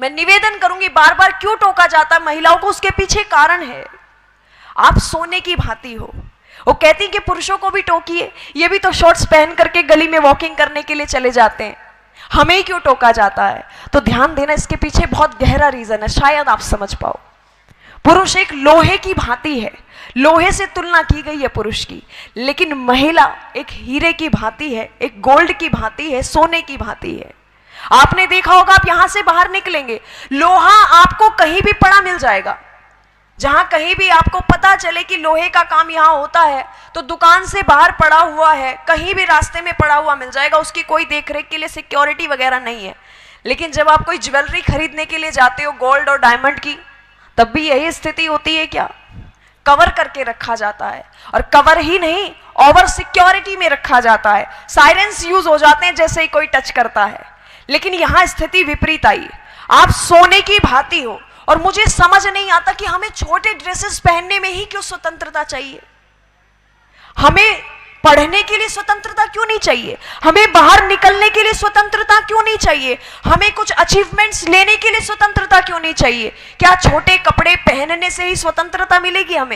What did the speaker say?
मैं निवेदन करूंगी, बार बार क्यों टोका जाता महिलाओं को, उसके पीछे कारण है। आप सोने की भांति हो। वो कहती कि पुरुषों को भी टोकिए, ये भी तो शॉर्ट्स पहन करके गली में वॉकिंग करने के लिए चले जाते हैं, हमें ही क्यों टोका जाता है? तो ध्यान देना, इसके पीछे बहुत गहरा रीजन है, शायद आप समझ पाओ। पुरुष एक लोहे की भांति है, लोहे से तुलना की गई है पुरुष की, लेकिन महिला एक हीरे की भांति है, एक गोल्ड की भांति है, सोने की भांति है। आपने देखा होगा, आप यहां से बाहर निकलेंगे, लोहा आपको कहीं भी पड़ा मिल जाएगा। जहां कहीं भी आपको पता चले कि लोहे का काम यहां होता है, तो दुकान से बाहर पड़ा हुआ है, कहीं भी रास्ते में पड़ा हुआ मिल जाएगा, उसकी कोई देखरेख के लिए सिक्योरिटी वगैरह नहीं है। लेकिन जब आप कोई ज्वेलरी खरीदने के लिए जाते हो, गोल्ड और डायमंड की, तब भी यही स्थिति होती है क्या? कवर करके रखा जाता है, और कवर ही नहीं, ओवर सिक्योरिटी में रखा जाता है। साइरेंस यूज हो जाते हैं जैसे ही कोई टच करता है। लेकिन यहां स्थिति विपरीत आई, आप सोने की भांति हो। और मुझे समझ नहीं आता कि हमें छोटे ड्रेसेस पहनने में ही क्यों स्वतंत्रता चाहिए? हमें पढ़ने के लिए स्वतंत्रता क्यों नहीं चाहिए? हमें बाहर निकलने के लिए स्वतंत्रता क्यों नहीं चाहिए? हमें कुछ अचीवमेंट्स लेने के लिए स्वतंत्रता क्यों नहीं चाहिए? क्या छोटे कपड़े पहनने से ही स्वतंत्रता मिलेगी हमें?